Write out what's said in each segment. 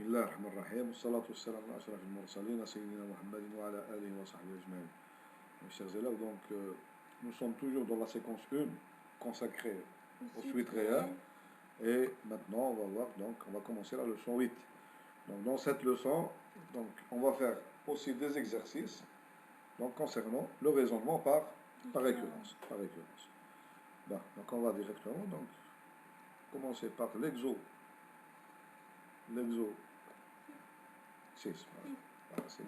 بسم الله الرحمن الرحيم والصلاة والسلام على أشرف المرسلين سيدنا محمد وعلى آله وصحبه أجمعين. Mes chers élèves, donc nous sommes toujours dans la séquence 1 consacrée aux suites réelles et maintenant on va voir, donc on va commencer la leçon 8. Donc dans cette leçon, donc on va faire aussi des exercices donc concernant le raisonnement par récurrence. Bon, donc on va directement donc commencer par l'exo 6. Voilà, c'est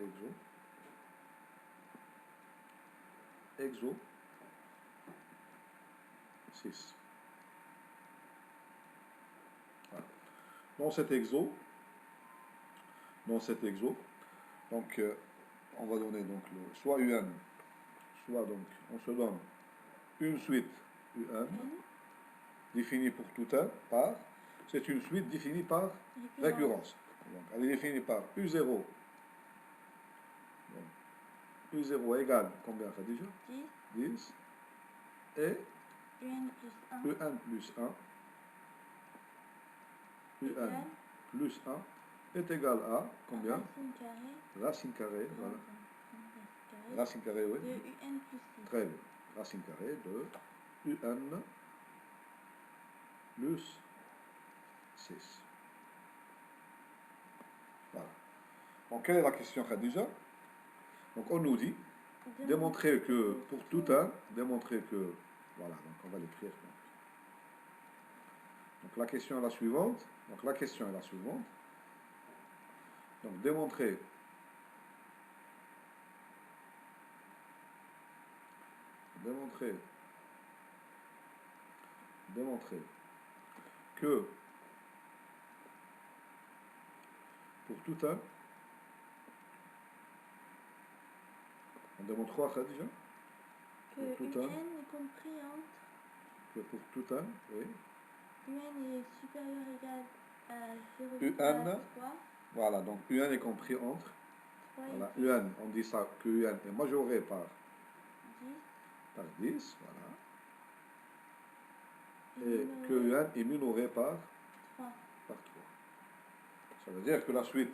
exo 6. Voilà. Dans cet exo, donc on va donner donc soit UN, soit donc on se donne une suite UN définie pour tout un par, c'est une suite définie par récurrence. Donc elle est définie par U0. Donc, U0 égale combien ça déjà 10. Et UN plus 1. UN plus 1 est égal à combien? Racine carrée. Voilà. Racine carrée, oui. De UN plus 6. Très bien. Racine carrée de UN plus 6. Voilà. Donc, quelle est la question, Khadija? Donc, on nous dit démontrer que, pour tout un, voilà, donc on va l'écrire. Donc, la question est la suivante. Donc, démontrer que pour tout un, on démontre quoi, Khadija? Que UN est compris entre... Que pour tout un, oui. UN est supérieur ou égal à 0,3. UN, voilà, donc UN est compris entre... 3 voilà, et 10. UN, on dit ça, que UN est majoré par 10, voilà. Et que UN est minoré par 3. Ça veut dire que la suite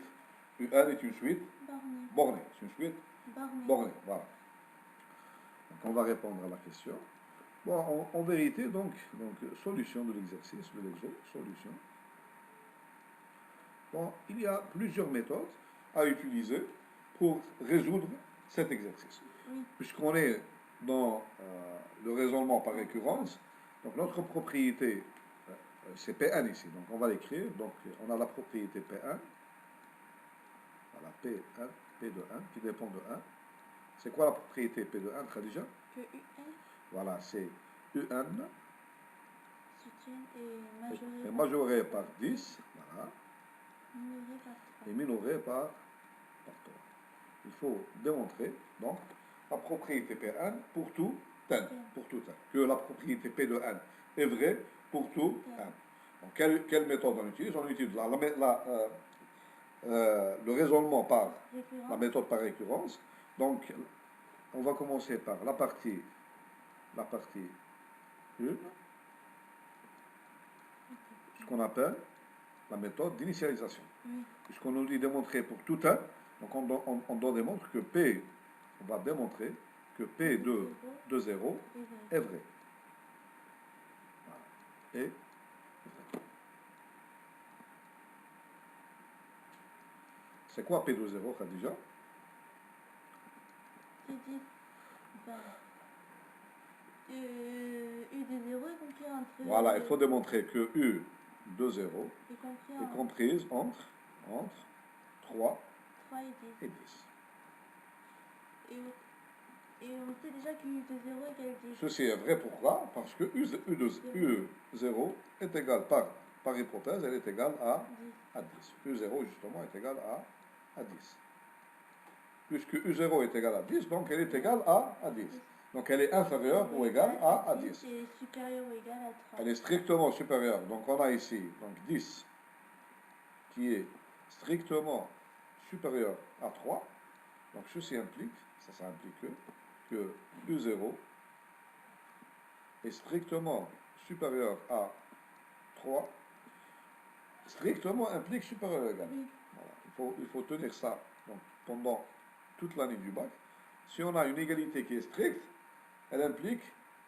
UN est une suite bornée. C'est une suite bornée, voilà. Donc on va répondre à la question. Bon, en vérité, donc solution de l'exercice, de l'exo, solution. Bon, il y a plusieurs méthodes à utiliser pour résoudre cet exercice. Oui. Puisqu'on est dans le raisonnement par récurrence, donc notre propriété, c'est P1 ici, donc on va l'écrire. Donc on a la propriété P1, voilà, P1, P de 1, qui dépend de 1. C'est quoi la propriété P de 1, Khadija? Que UN, voilà, c'est UN est majoré par 10, voilà, minoré par 3. et minoré par 3. Il faut démontrer donc la propriété P1 pour tout n, que la propriété P de n est vraie pour tout n. Donc quelle méthode on utilise? On utilise le raisonnement par la méthode par récurrence. Donc on va commencer par la partie 1, ce qu'on appelle la méthode d'initialisation. Puisqu'on nous dit démontrer pour tout n, donc on doit démontrer que P, on va démontrer que P de 0 est vrai. Voilà. Et c'est quoi P de 0, Khadija? C'est dit, U de 0 est compris entre... Voilà, il faut démontrer que U de 0 est comprise entre 3 et 10. Et 10. Et on sait déjà que U de 0 égale 10. Ceci est vrai pourquoi? Parce que U0 est égal par hypothèse, elle est égale à 10. U0 justement est égal à 10. Puisque U0 est égal à 10, donc elle est égale à 10. Donc elle est inférieure ou égale à 10. Elle est supérieure ou égale à 3. Elle est strictement supérieure. Donc on a ici donc 10 qui est strictement supérieur à 3. Donc ceci implique, ça implique que U0 est strictement supérieur à 3. Strictement implique supérieur ou égal. il faut tenir ça donc, pendant toute l'année du bac. Si on a une égalité qui est stricte, elle implique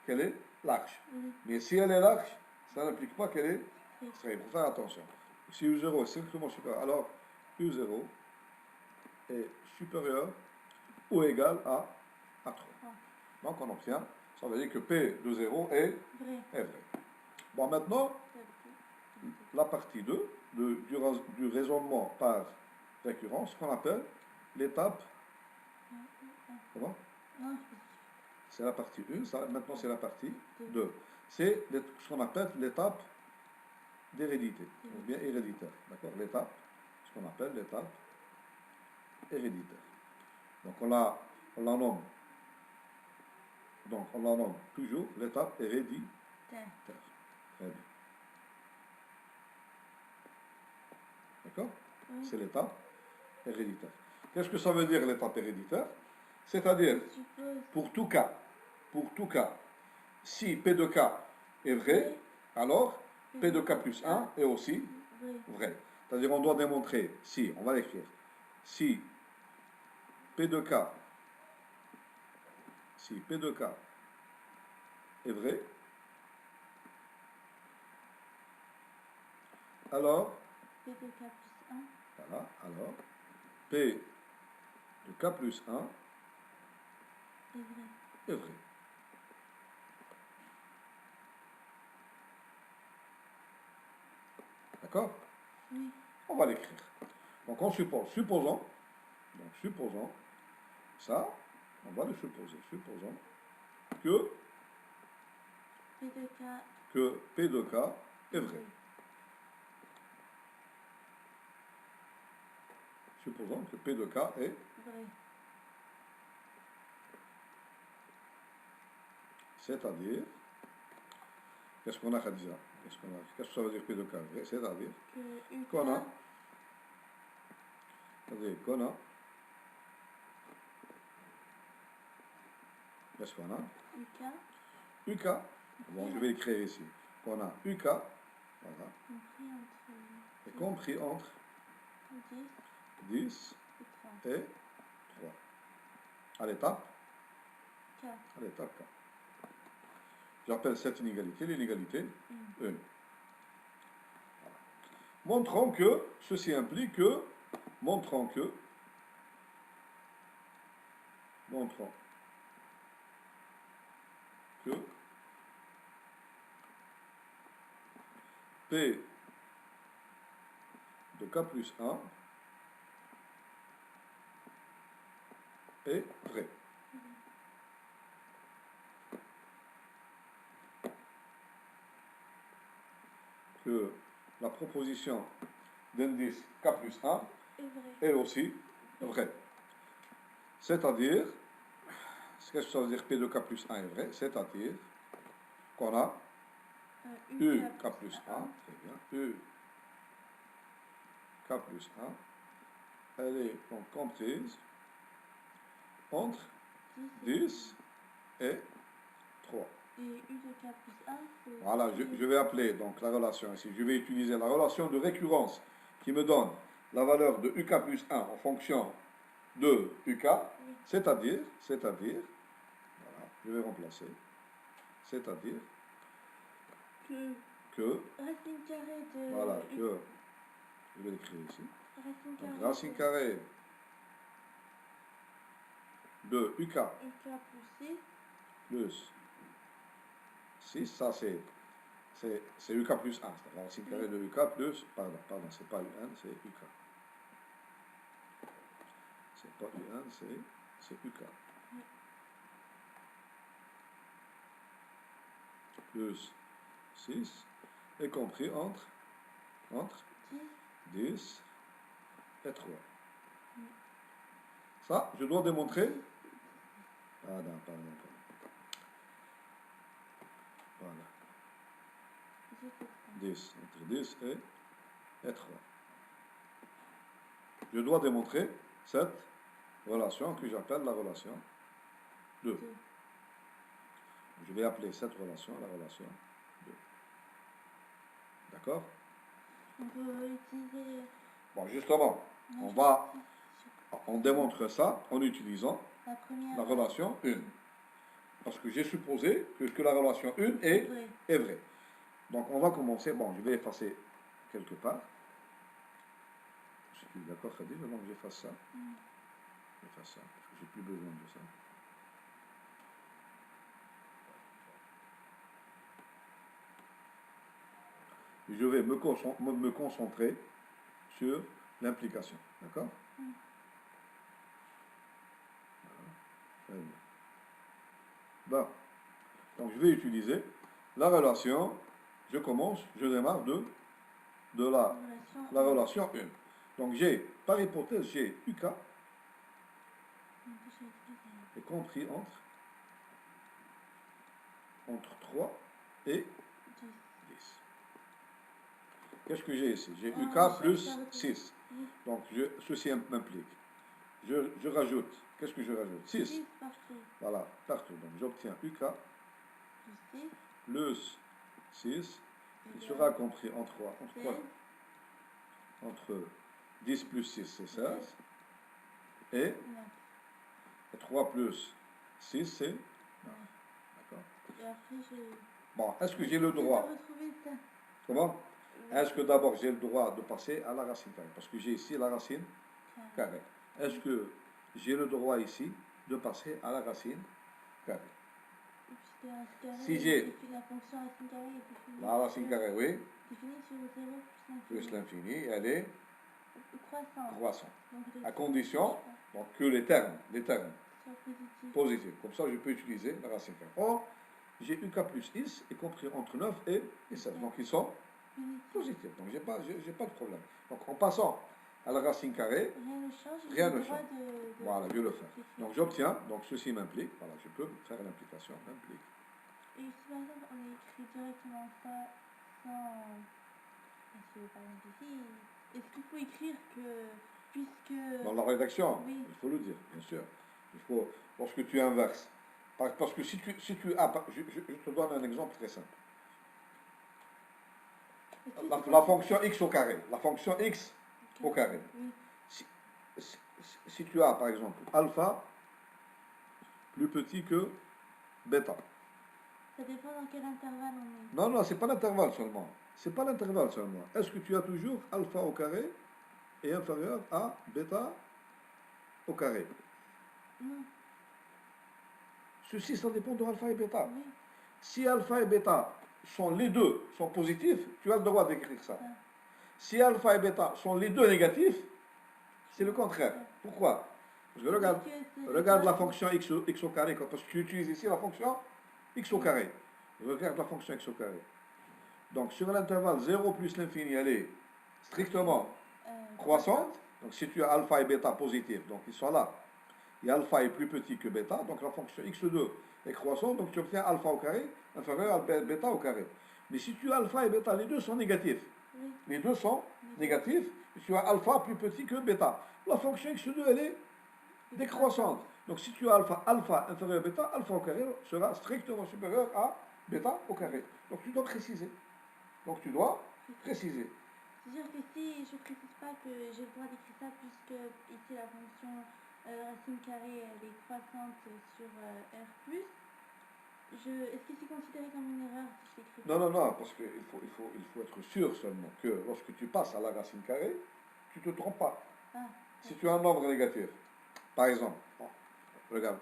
qu'elle est large. Oui. Mais si elle est large, ça n'implique pas qu'elle est Oui. stricte. Il faut faire attention. Si U0 est strictement supérieur, alors U0 est supérieur ou égal à 3. Donc on obtient, ça veut dire que P de 0 est Vrai. vrai. Bon, maintenant, la partie 2 du raisonnement par récurrence, qu'on appelle l'étape. Comment? Non, C'est la partie 1, ça, maintenant c'est la partie 2. C'est ce qu'on appelle l'étape d'hérédité, ou bien héréditaire. D'accord? L'étape, ce qu'on appelle l'étape héréditaire. Donc on la nomme. Donc on la nomme toujours l'étape héréditaire. Très bien. D'accord? Oui. C'est l'étape héréditaire. Qu'est-ce que ça veut dire l'étape héréditaire? C'est-à-dire, pour tout cas, si P de K est vrai, alors P de K plus 1 est aussi vrai. C'est-à-dire, on doit démontrer, si, on va l'écrire, si P de K est vrai, alors, P de K plus 1 voilà, alors, P de K plus 1 est vrai. D'accord? Oui. On va l'écrire. Donc on suppose, supposons, ça, on va le supposer, supposons que P de K est vrai. Supposons que P de K est vrai. C'est-à-dire, qu'est-ce qu'on a Khadija? Qu'est-ce que ça veut dire P de K est vrai? C'est-à-dire qu'on a, qu'est-ce qu'on a? UK. Bon, je vais écrire ici. Qu'on a UK, voilà, est compris entre 10 et 3. À l'étape K. J'appelle cette inégalité l'inégalité 1. Voilà. Montrons que ceci implique que, montrons que P de K plus 1 est vrai. Que la proposition d'indice K plus 1 est aussi vraie. C'est-à-dire, qu'est-ce que ça veut dire P de K plus 1 est vrai? C'est-à-dire qu'on a U K plus 1, très bien, U K plus 1, elle est donc comprise entre 10 et 3. Et U de K plus 1, c'est... Voilà, je vais appeler donc la relation ici. Je vais utiliser la relation de récurrence qui me donne la valeur de UK plus 1 en fonction de UK, c'est-à-dire, voilà, je vais remplacer, c'est-à-dire que racine carrée de... voilà, que, je vais l'écrire ici, donc racine carrée de UK plus 6, ça c'est UK plus 1, c'est la racine carrée de UK plus, pardon, c'est pas UN, c'est UK. C'est pas UN, c'est UK. Plus 6 est compris entre 10 et 3. Ça, je dois démontrer. Pardon. Voilà. 10, entre 10 et 3. Je dois démontrer cette relation que j'appelle la relation 2. Je vais appeler cette relation la relation 2. D'accord? On peut utiliser... Bon, justement, Non, On je va, sais. on démontre ça en utilisant La première. la relation 1. Parce que j'ai supposé que la relation 1 C'est vrai. est vraie. Donc on va commencer. Bon, je vais effacer quelque part. Je suis d'accord, Khadija, avant que j'efface ça. J'efface ça, parce que j'ai plus besoin de ça. Je vais me concentrer sur l'implication. D'accord? Très bien. Bon. Donc je vais utiliser la relation. Je commence, je démarre de la relation 1. Donc j'ai, par hypothèse, j'ai UK est compris entre 3 et 10. Qu'est-ce que j'ai ici? J'ai UK plus 6. Donc ceci m'implique. Je rajoute. Qu'est-ce que je rajoute? 6. Voilà, partout. Donc j'obtiens UK plus 6. Il sera compris en 3. Entre 10 plus 6, c'est 16. Et 3 plus 6, c'est 9. D'accord? Et après, Bon, est-ce que j'ai le droit? Comment? Est-ce que d'abord j'ai le droit de passer à la racine carrée? Parce que j'ai ici la racine carrée. Est-ce que j'ai le droit ici de passer à la racine carrée? Si j'ai la fonction racine carrée est définie. la racine carrée, oui, Définie sur 0 plus l'infini, elle est croissante. croissante. Donc, À condition donc, que les termes soit positif. positifs. Comme ça, je peux utiliser la racine carrée. Or, j'ai UK plus X, y compris entre 9 et 16. Donc, ils sont positifs. Donc, j'ai pas de problème. Donc, en passant à la racine carrée, rien ne change. Voilà, je vais le faire. Donc, j'obtiens, donc ceci m'implique, voilà, je peux faire l'implication, m'implique. Et si par exemple, on écrit directement ça sans... Est-ce que, par exemple, ici, est-ce qu'il faut écrire que, puisque... Dans la rédaction, oui. il faut le dire, bien sûr. Il faut, lorsque tu inverses. Parce que si tu as, je te donne un exemple très simple. La fonction x au carré. La fonction x au carré. Oui. Si tu as, par exemple, alpha plus petit que bêta. Ça dépend dans quel intervalle on est. Non, non, c'est pas l'intervalle seulement. C'est pas l'intervalle seulement. Est-ce que tu as toujours alpha au carré est inférieur à bêta au carré? Non. Ceci, ça dépend de alpha et bêta. Oui. Si alpha et bêta les deux sont positifs, tu as le droit d'écrire ça. Si alpha et bêta sont les deux négatifs, c'est le contraire. Pourquoi? Parce que regarde la fonction x au carré, parce que tu utilises ici la fonction x au carré. Regarde la fonction x au carré. Donc sur l'intervalle 0 plus l'infini, elle est strictement croissante. Donc si tu as alpha et bêta positifs, donc ils sont là. Et alpha est plus petit que bêta, donc la fonction x2 est croissante, donc tu obtiens alpha au carré inférieur à bêta au carré. Mais si tu as alpha et bêta, les deux sont négatifs. Oui. Les deux sont négatifs, et tu as alpha plus petit que bêta. La fonction x2, elle est décroissante. Donc si tu as alpha inférieur à bêta, alpha au carré sera strictement supérieur à bêta au carré. Donc tu dois préciser. C'est-à-dire que si je ne précise pas que j'ai le droit d'écrire ça, puisque ici la fonction racine carrée elle est croissante sur R+, est-ce que c'est considéré comme une erreur si je l'écris? Non, parce qu'il faut être sûr seulement que lorsque tu passes à la racine carrée, tu ne te trompes pas. Si tu as un nombre négatif, par exemple, regarde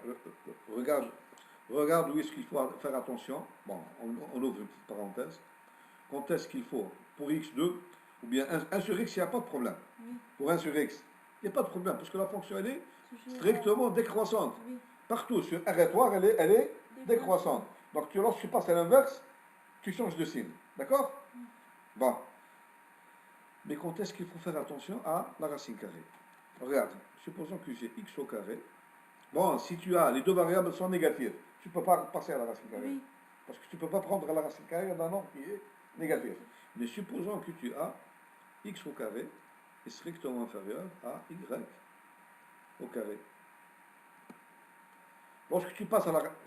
où est-ce qu'il faut faire attention. Bon, on ouvre une petite parenthèse. Quand est-ce qu'il faut, pour x2, ou bien 1 sur x, il n'y a pas de problème. Oui. Pour 1 sur x, il n'y a pas de problème, parce que la fonction, elle est strictement décroissante. Oui. Partout, sur R étoile, elle est décroissante. Donc lorsque tu passes à l'inverse, tu changes de signe. D'accord? Bon. Mais quand est-ce qu'il faut faire attention à la racine carrée? Regarde, supposons que j'ai x au carré. Bon, si tu as, les deux variables sont négatives, tu ne peux pas passer à la racine carrée. Oui. Parce que tu ne peux pas prendre la racine carrée d'un nombre qui est négatif. Mais supposons que tu as x au carré est strictement inférieur à y au carré. Lorsque tu passes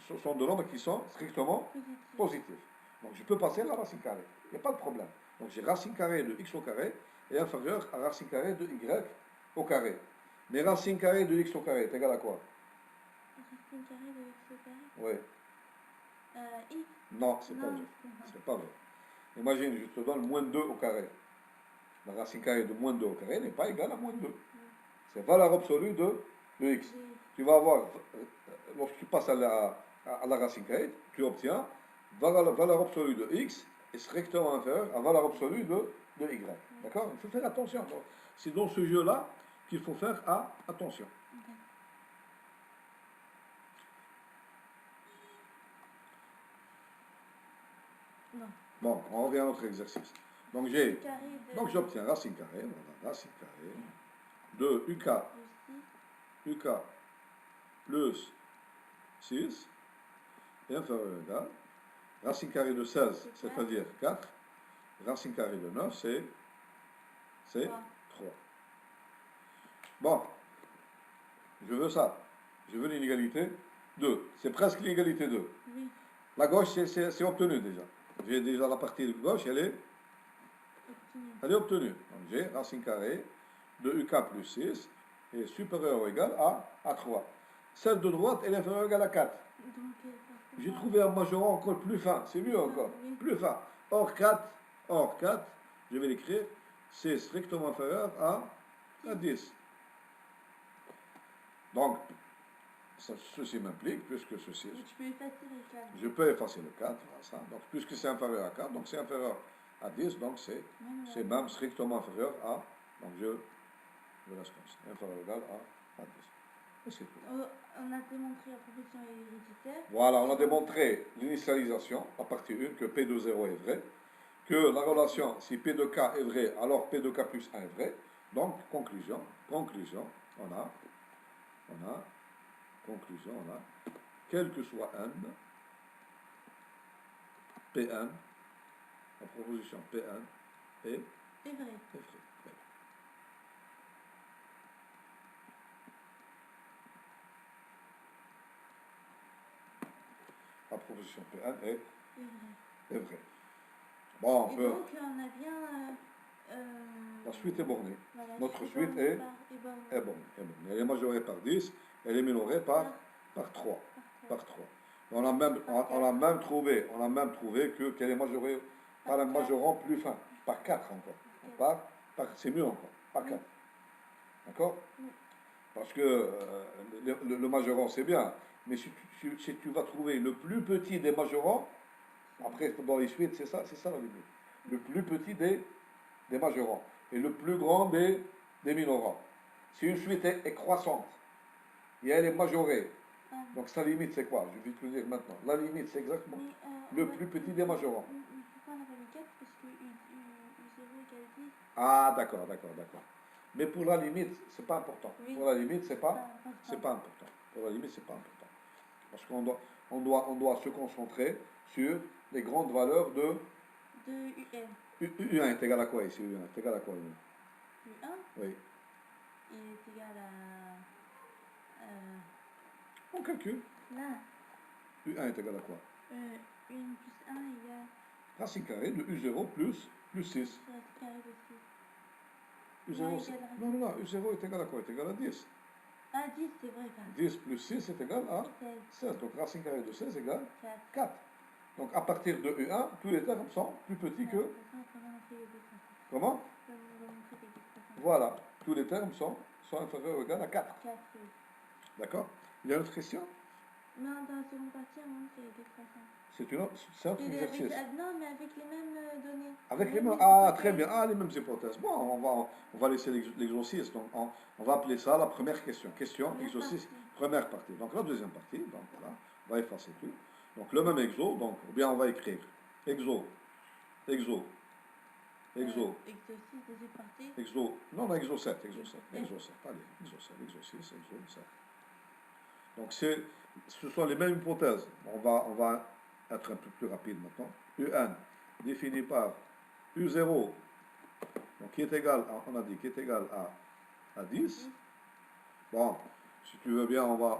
ce sont deux nombres qui sont strictement positifs. Donc je peux passer à la racine carrée. Il n'y a pas de problème. Donc j'ai racine carrée de x au carré est inférieur à racine carrée de y au carré. Mais racine carrée de x au carré est égal à quoi? Racine carrée de x au carré. Oui. X. Non, c'est pas Non, vrai. c'est C'est pas vrai. Imagine, je te donne moins 2 au carré. La racine carrée de moins 2 au carré n'est pas égale à moins 2. C'est valeur absolue de x. oui. Tu vas avoir, lorsque tu passes à la racine carrée, tu obtiens valeur absolue de x est strictement inférieure à valeur absolue de y. D'accord? Il faut faire attention. C'est dans ce jeu-là qu'il faut faire attention. Ok. Non. Bon, on revient à notre exercice. Donc j'obtiens racine carrée, voilà, racine carrée de UK plus 6 est inférieur ou égal. Racine carrée de 16, c'est-à-dire 4. Racine carrée de 9, c'est 3. Bon, je veux ça. Je veux l'inégalité 2. C'est presque l'égalité 2. Oui. La gauche, c'est obtenu déjà. J'ai déjà la partie de gauche, elle est obtenue. Donc j'ai racine carrée de UK plus 6 est supérieure ou égale à 3. Celle de droite, elle est inférieure ou égale à 4. J'ai trouvé un majorant encore plus fin. C'est mieux encore. Oui. Plus fin. Or 4, je vais l'écrire, c'est strictement inférieur à 10. Donc, ceci m'implique, puisque ceci... Tu peux effacer le 4. Je peux effacer le 4, voilà ça. Donc, puisque c'est inférieur à 4, donc c'est inférieur à 10, donc c'est même strictement inférieur à... Donc, je laisse comme ça. Inférieur ou égal à 10. Et c'est tout. On a démontré la proportion héréditaire. Voilà, on a démontré l'initialisation, à partie 1, que P de 0 est vrai, que la relation, si P de K est vrai, alors P de K plus 1 est vrai. Donc, conclusion, on a, quel que soit n, Pn, la proposition Pn est vrai. La proposition Pn est vraie. Bon, on peut... donc, on a bien... la suite est bornée. Voilà, Notre suite est bornée. Elle est majorée par 10, elle est minorée par 3. On a même trouvé qu'elle est majorée par un majorant plus fin, par 4 encore. C'est mieux encore, par 4. D'accord? Parce que le majorant c'est bien, mais si tu vas trouver le plus petit des majorants, après dans les suites, c'est ça la limite. Le plus petit des majorants et le plus grand des minorants. Si une suite est croissante et elle est majorée, donc sa limite c'est quoi? Je vais te le dire maintenant. La limite c'est exactement le plus petit des majorants. Pourquoi on n'a pas mis 4? Parce que U0 égale 10. Ah d'accord. Mais pour la limite, c'est pas important. Oui. Pour la limite, c'est pas important. Pour la limite, c'est pas important. Parce qu'on doit se concentrer sur les grandes valeurs de UN. U1 est égal à quoi ici? U1 est égal à quoi? U1? Oui. Il est égal à... On calcule. Là. U1 est égal à quoi? 1 plus 1 égale... Racine carrée de U0 plus 6. Racine carrée de 6. U0, non, U0 est égal à quoi? Est égal à 10. Ah, 10, c'est vrai. 10 plus 6 est égal à 16. Donc racine carrée de 16 égale 4. Donc à partir de U1, tous les termes sont plus petits que... Comment? Voilà, tous les termes sont inférieurs ou égaux à 4. D'accord? Il y a une autre question? Non, dans la seconde partie, c'est l'expression. C'est un autre exercice. Non, mais avec les mêmes données. Avec les mêmes... Ah, très bien. Ah, les mêmes hypothèses. Bon, on va laisser l'exercice. Donc, on va appeler ça la première question. Question, exercice, première partie. Donc, la deuxième partie, donc voilà, on va effacer tout. Donc, le même exo, donc, ou bien on va écrire exo. Exo 6, deuxième partie. Non, exo 7. Allez, exo 6, exo 7. Donc, ce sont les mêmes hypothèses. On va être un peu plus rapide maintenant. UN défini par U0, donc qui est égal, on a dit, qui est égal à 10. Bon, si tu veux bien, on va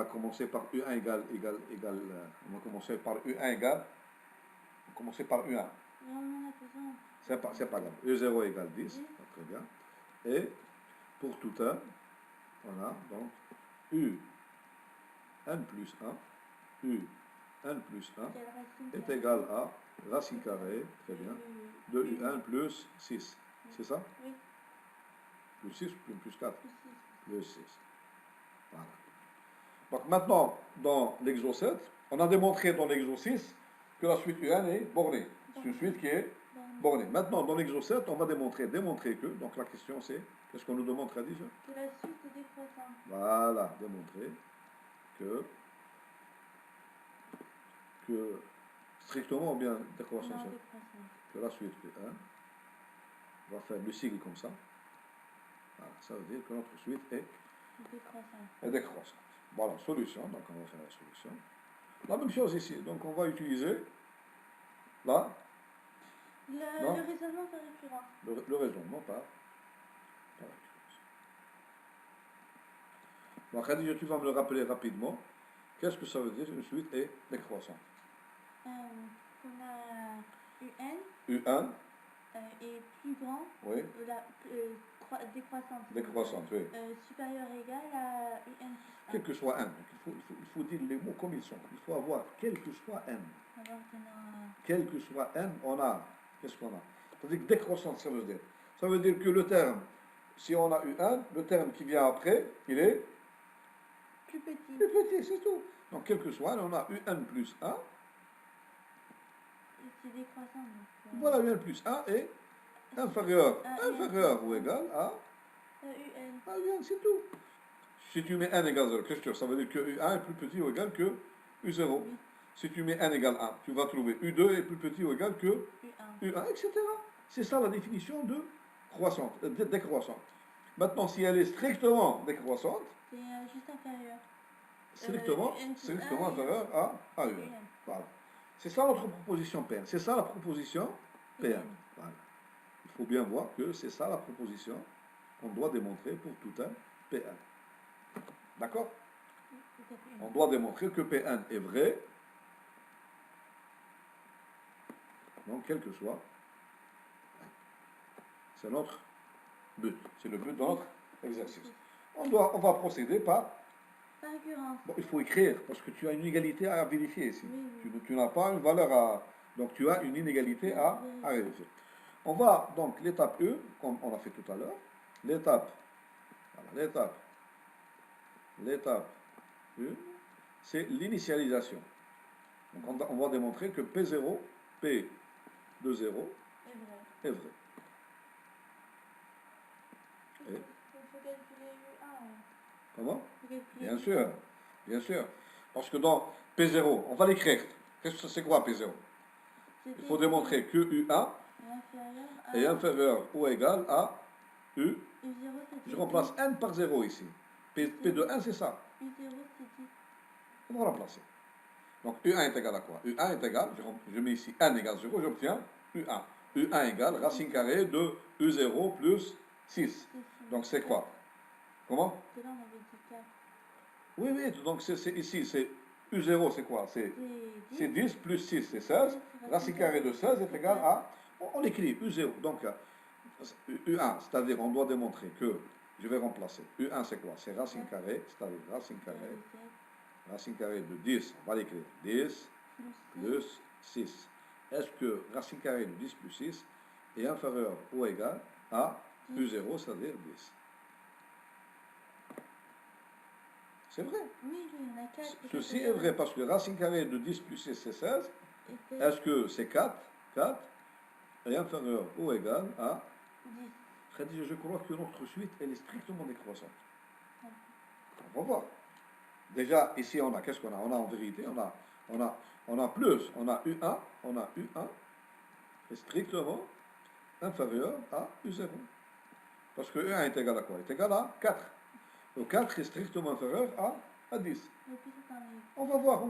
commencer par U1 égale, on va commencer par U1 égale, on va commencer par U1. Non, c'est pas grave. U0 égale 10, très bien. Et pour tout n, on a donc u n plus 1, u n plus 1 quelle racine est carrée égal à racine carrée, très bien, de u1 plus 6. C'est ça? Oui, Plus 6 ou plus 4? plus 6. Plus 6. Voilà. Donc maintenant, dans l'exo 7, on a démontré dans l'exo 6 que la suite UN est bornée. C'est une suite qui est bornée. Maintenant, dans l'exo 7, on va démontrer que, donc la question c'est, qu'est-ce qu'on nous demande, Khadija? Que la suite est décroissante. Voilà, démontrer que strictement ou bien décroissance, Non, décroissante. que la suite P1, on va faire le sigle comme ça. Voilà, ça veut dire que notre suite est décroissante. Voilà, solution, donc on va faire la solution. La même chose ici, donc on va utiliser là, Le raisonnement par récurrence. le raisonnement par récurrence. Donc Khadija, tu vas me le rappeler rapidement. Qu'est-ce que ça veut dire une suite est décroissante? On a UN U1, est plus grand, oui, décroissante. décroissante, oui. Supérieur ou égal à UN plus 1. Quel que soit n, il faut dire les mots comme ils sont. Il faut avoir quel que soit n. Alors qu'on a... Quel que soit n, on a. Qu'est-ce qu'on a? C'est-à-dire que décroissante, ça veut dire. Ça veut dire que le terme, si on a U1, le terme qui vient après, il est plus petit. plus petit, c'est tout. Donc, quel que soit n, on a UN plus 1. C'est décroissant. Donc, voilà, UN plus 1 est inférieur ou égal à UN, c'est tout. Si tu mets n égale 0, qu'est-ce que ça veut dire que U1 est plus petit ou égal que U0. Oui. Si tu mets n égale 1, tu vas trouver U2 est plus petit ou égal que U1, etc. C'est ça la définition de décroissante. Maintenant, si elle est strictement décroissante, c'est juste inférieur. Strictement inférieur à UN. Voilà. C'est ça notre proposition PN. C'est ça la proposition PN. Voilà. Il faut bien voir que c'est ça la proposition qu'on doit démontrer pour tout un PN. D'accord? On doit démontrer que PN est vrai, donc quel que soit. C'est notre but. C'est le but de notre exercice. On va procéder par récurrence. Bon, il faut écrire, parce que tu as une égalité à vérifier ici. Oui. Tu n'as pas une valeur à... Donc tu as une inégalité à vérifier. On va donc l'étape E, comme on l'a fait tout à l'heure. L'étape E, c'est l'initialisation. Donc on va démontrer que P0, P de 0 est vrai. Et il faut calculer U1. Comment? Bien sûr. Parce que dans P0, on va l'écrire. Qu'est-ce que c'est quoi P0? Il faut démontrer que U1 est inférieur ou égal à U. Je remplace n par 0 ici. P de 1, c'est ça. U0, c'est 10. On va remplacer. Donc U1 est égal à quoi? U1 est égal, je mets ici n égale 0, j'obtiens U1. U1 égale racine carrée de U0 plus 6. Donc c'est quoi? Comment? Oui, donc ici, c'est U0, c'est quoi? C'est 10 plus 6, c'est 16. Racine carrée de 16 est égal à... On écrit U0. Donc, U1, c'est-à-dire on doit démontrer que... Je vais remplacer. U1, c'est quoi? C'est racine carrée, c'est-à-dire racine carrée de 10. On va l'écrire. 10 plus 6. Est-ce que racine carrée de 10 plus 6 est inférieur ou égal à U0, c'est-à-dire 10? C'est vrai. Oui, il y en a 4. Ceci est vrai parce que racine carrée de 10 plus 6, c'est 16. Est-ce que c'est 4? 4 est inférieur ou égal à 10. Khadija, je crois que notre suite, elle est strictement décroissante. On va voir. Déjà, ici, on a, qu'est-ce qu'on a? On a en vérité, on a plus, on a U1 est strictement inférieur à U0. Parce que U1 est égal à quoi? Il est égal à 4. Le 4 est strictement inférieur à 10. On va voir.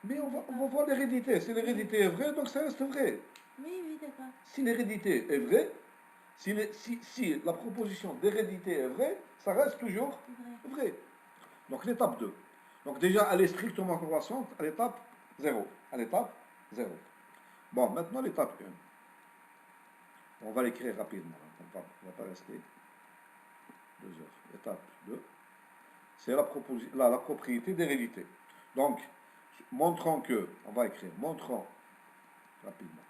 Mais on va voir l'hérédité. Si l'hérédité est vraie, donc ça reste vrai. Oui, d'accord. Si l'hérédité est vraie, si la proposition d'hérédité est vraie, ça reste toujours vrai. Donc l'étape 2. Donc déjà, elle est strictement croissante à l'étape 0. Bon, maintenant l'étape 1. On va l'écrire rapidement. on ne va pas rester 2 heures. Étape 2, c'est la propriété d'hérédité. Donc, montrant que, on va écrire, montrant, rapidement,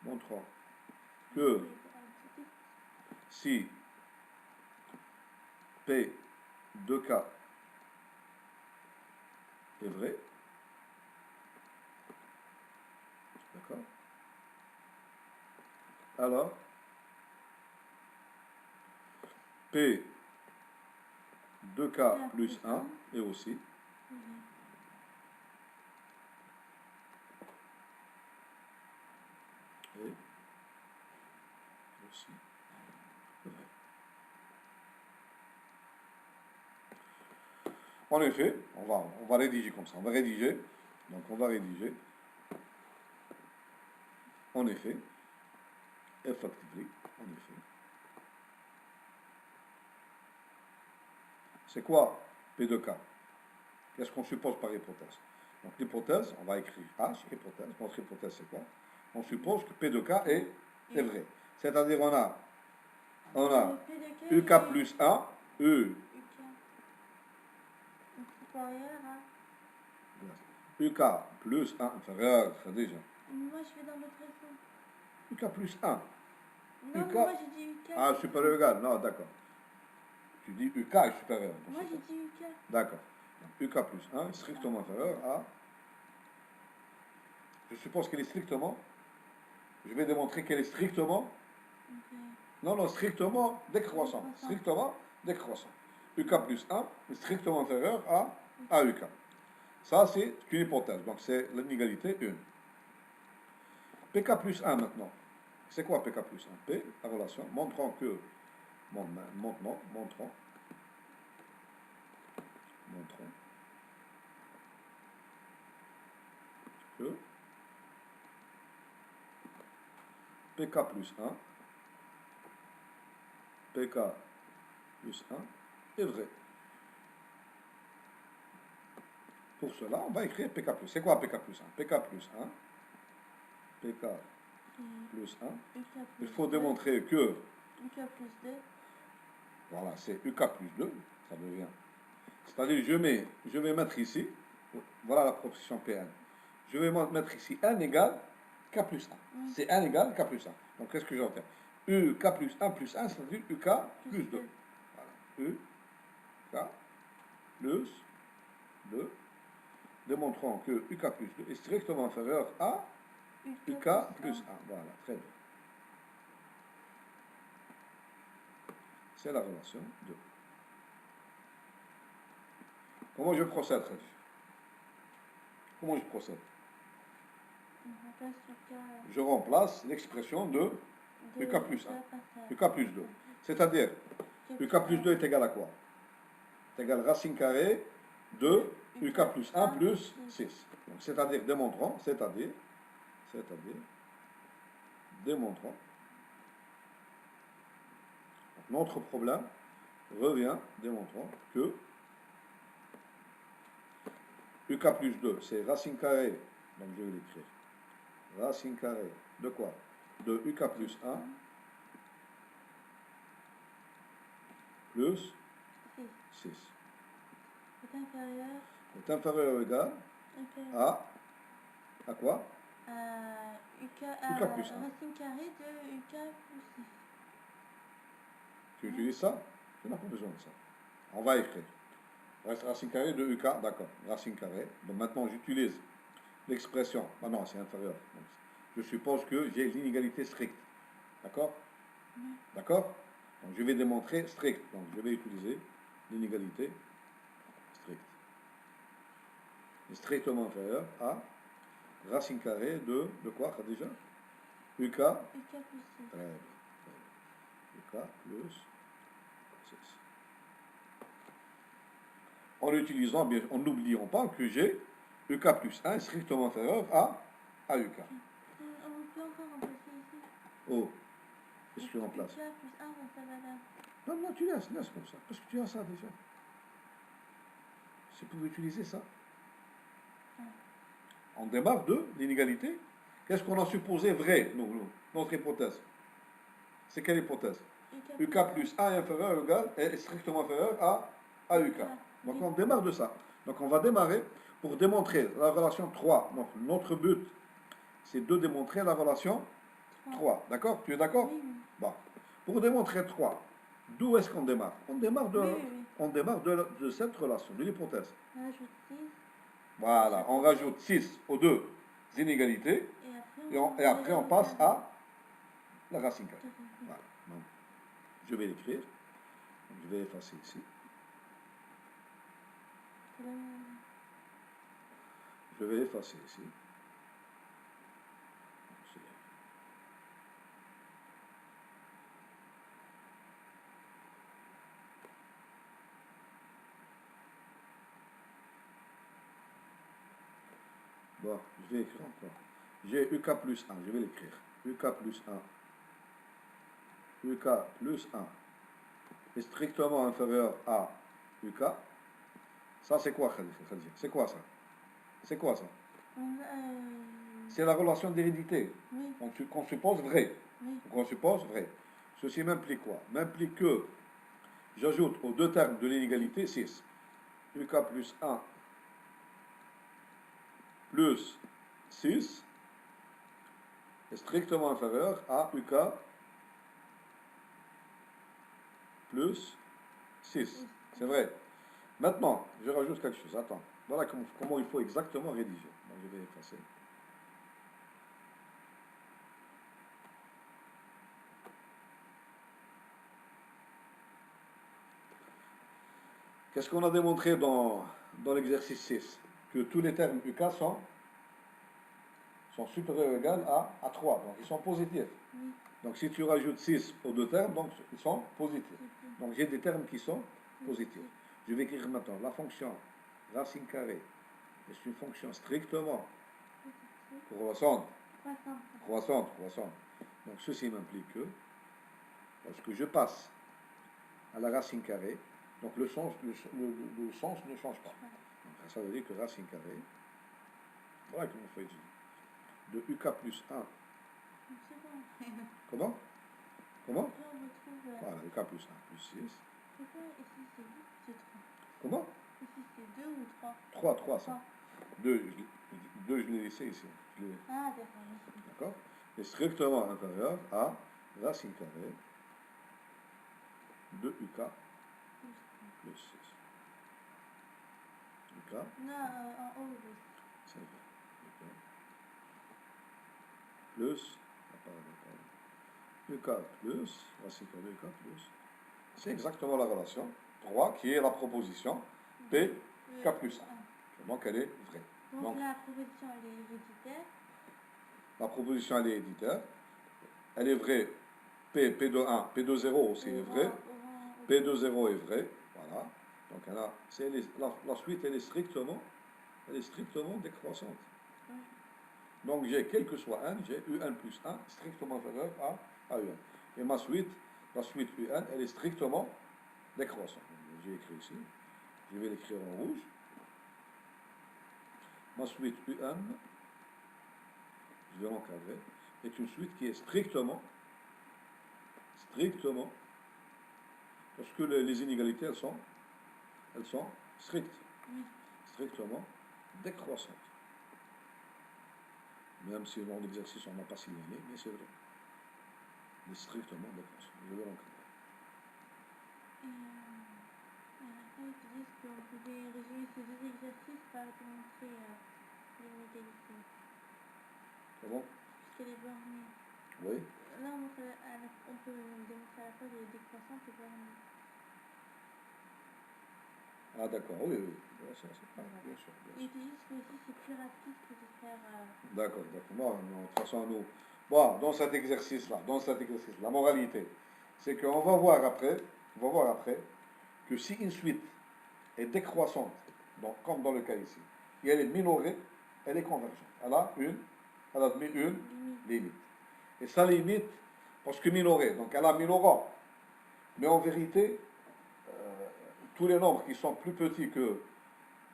montrant que si P de K est vrai, d'accord, alors P de K plus 1 est aussi et aussi vrai. En effet, on va rédiger comme ça. On va rédiger. Donc on va rédiger. En effet, effectively, en effet. C'est quoi P de K? Qu'est-ce qu'on suppose par hypothèse? Donc l'hypothèse, on va écrire H, hypothèse. Notre hypothèse, c'est quoi? On suppose que P de K est vrai. C'est-à-dire on a UK plus 1, UK plus 1 inférieur, déjà. Moi, je vais dans l'autre sens. UK plus 1. Non, UK... moi j'ai dit UK. Ah, supérieur égal, non, d'accord. Tu dis UK est supérieur. Moi j'ai dit UK. D'accord. UK plus 1 est strictement inférieur à... Je suppose qu'elle est strictement... Je vais démontrer qu'elle est strictement... Okay. Non, strictement décroissant. Strictement décroissant. UK plus 1 est strictement inférieur à UK. Ça, c'est une hypothèse. Donc, c'est l'inégalité 1. PK plus 1 maintenant. C'est quoi PK plus 1? P, la relation, montrant que... montrant que PK plus 1, PK plus 1 est vrai. Pour cela, on va écrire PK plus. C'est quoi PK plus 1? PK plus 1, PK plus 1. Il faut démontrer que UK plus 2. Voilà, c'est UK plus 2, ça devient. C'est-à-dire, je vais mettre ici, voilà la proposition Pn. Je vais mettre ici n égale K plus 1. C'est n égale K plus 1. Donc, qu'est-ce que j'entends? UK plus 1 plus 1, c'est-à-dire UK plus 2. Voilà. UK plus 2. Démontrons que UK plus 2 est strictement inférieur à UK plus 1. Voilà, très bien. C'est la relation 2. Comment je procède, Ref? Comment je procède? Je remplace l'expression de UK plus 1. UK plus 2. C'est-à-dire, UK plus 2 est égal à quoi? C'est égal à racine carrée de UK plus 1 plus 6. Donc, c'est-à-dire, démontrons, démontrons. Donc, notre problème revient, démontrons que UK plus 2, c'est racine carrée, donc je vais l'écrire. Racine carrée de quoi? De UK plus 1 plus 6. Est inférieur ou égal à quoi? UK plus 1. Racine carrée de UK plus 6. Tu utilises ça? Tu n'as pas besoin de ça. On va écrire. Racine carrée de UK, d'accord. Racine carrée. Donc maintenant, j'utilise l'expression. Ah non, c'est inférieur. Donc, je suppose que j'ai l'inégalité stricte. D'accord? D'accord? Donc je vais démontrer strict. Donc je vais utiliser l'inégalité stricte. Strictement inférieur à racine carrée de quoi déjà? UK. UK plus 6. Très bien. UK plus 6. En l'utilisant, bien, en n'oubliant pas que j'ai UK plus 1 strictement inférieur à UK. On peut encore remplacer ici. Oh, qu'est-ce que tu remplaces? UK plus 1, ça va là. Non, tu laisses comme ça, parce que tu as ça déjà. C'est pour utiliser ça. On démarre de l'inégalité. Qu'est-ce qu'on a supposé vrai, notre hypothèse? C'est quelle hypothèse? UK plus 1 est inférieur ou égal est strictement inférieur à UK. Donc on démarre de ça. Donc on va démarrer pour démontrer la relation 3. Donc notre but, c'est de démontrer la relation 3. D'accord? Tu es d'accord? Oui, oui. Bon. Pour démontrer 3, d'où est-ce qu'on démarre? On démarre de cette relation, de l'hypothèse. On ajoute 6. Voilà, on rajoute 6 aux deux inégalités et après on passe à la racine carrée. Voilà. Donc, je vais l'écrire. Je vais effacer ici. Je vais effacer ici. Bon, je vais écrire encore. J'ai UK plus 1, je vais l'écrire. UK plus 1. UK plus 1 est strictement inférieur à UK. Ça, c'est quoi, Khalid? C'est quoi ça? C'est quoi ça? C'est la relation d'hérédité. Oui. Qu'on suppose vrai. Oui. Qu'on suppose vrai. Ceci m'implique quoi? M'implique que j'ajoute aux deux termes de l'inégalité 6. UK plus 1 plus 6 est strictement inférieur à UK plus 6. C'est vrai. Maintenant, je rajoute quelque chose. Attends. Voilà comment il faut exactement rédiger. Donc, je vais effacer. Qu'est-ce qu'on a démontré dans l'exercice 6? Que tous les termes UK sont supérieurs ou égaux à 3. Donc, ils sont positifs. Oui. Donc, si tu rajoutes 6 aux deux termes, donc, ils sont positifs. Donc, j'ai des termes qui sont positifs. Je vais écrire maintenant la fonction racine carrée est une fonction strictement croissante. Donc, ceci m'implique que, lorsque je passe à la racine carrée, donc le sens ne change pas. Donc, ça veut dire que racine carrée, voilà comment il faut étudier. De UK plus 1. Comment? Voilà, UK plus 1 plus 6. Pourquoi ici c'est 2, c'est 3? Comment? Ici c'est 2 ou 3, 3? 3, ça. 2, je l'ai laissé ici. Ah, d'accord. D'accord? Est strictement inférieur à racine carrée de UK plus 6. UK? Non, en haut, oui. C'est vrai. UK. Plus, UK plus, racine carrée de UK plus. C'est exactement la relation 3 qui est la proposition P, K plus 1. Donc elle est vraie. Donc la proposition elle est héréditaire. La proposition elle est héréditaire. Elle est vraie. P de 1, P de 0 aussi est vrai. P de 0 est vrai. Voilà. Donc la suite elle est strictement décroissante. Donc j'ai quel que soit n, j'ai UN plus 1 strictement inférieur à UN. Et la suite UN, elle est strictement décroissante. J'ai écrit ici. Je vais l'écrire en rouge. Ma suite UN, je vais l'encadrer, est une suite qui est strictement, parce que les inégalités, elles sont strictes, strictement décroissantes. Même si dans l'exercice, on n'a pas signalé, mais c'est vrai. Mais strictement décroissant. Je vais l'encadrer. Après, ils disent qu'on pouvait résumer ces deux exercices par démontrer l'inégalité. C'est bon? Puisqu'elle est bornée. Oui. Là, on peut démontrer à la fois les décroissantes et bornées. Ah d'accord, oui. Ouais, c'est pas, bien sûr. Ils disent que aussi c'est plus rapide que de faire... D'accord. Bon, de toute façon, nous... Bon, dans cet exercice-là, la moralité, c'est qu'on va voir après que si une suite est décroissante, donc, comme dans le cas ici, et elle est minorée, elle est convergente. Elle admet une limite. Et sa limite, parce que minorée, donc elle a minorant. Mais en vérité, tous les nombres qui sont plus petits que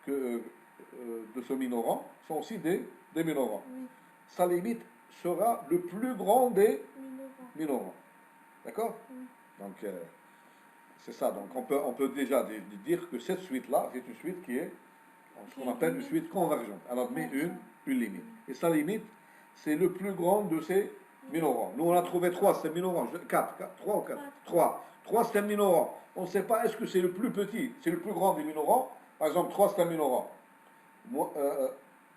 de ce minorant sont aussi des minorants. Oui. Sa limite sera le plus grand des minorants. D'accord? Oui. Donc, c'est ça. Donc, on peut déjà dire que cette suite-là, c'est une suite qui est ce qu'on appelle une suite convergente. Elle admet une limite. Et sa limite, c'est le plus grand de ces minorants. Nous, on a trouvé 3, c'est un minorant. 4, 3 ou 4 3. 3, c'est un minorant. On ne sait pas, est-ce que c'est le plus petit, c'est le plus grand des minorants. Par exemple, 3, c'est un minorant.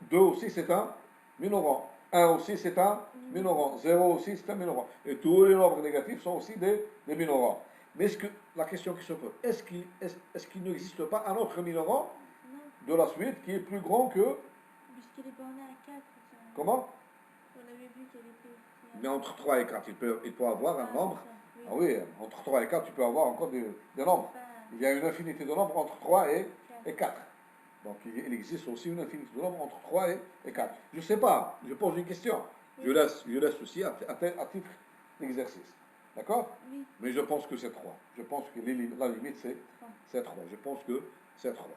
2 aussi, c'est un minorant. 1 aussi, c'est un minorant. 0 aussi, c'est un minorant. Et tous les nombres négatifs sont aussi des minorants. Mais la question qui se pose, est-ce qu'il n'existe pas un autre minorant de la suite qui est plus grand que... Puisqu'il est borné à 4. Comment? On avait vu qu'elle était aussi... Mais entre 3 et 4, il peut avoir un nombre. Oui. Ah oui, entre 3 et 4, tu peux avoir encore des nombres. Il y a une infinité de nombres entre 3 et 4. Donc il existe aussi une infinité de nombres entre 3 et 4. Je ne sais pas, je pose une question. Oui. Je laisse aussi à titre d'exercice. D'accord? Oui. Mais je pense que c'est 3. Je pense que la limite, c'est 3. Je pense que c'est 3.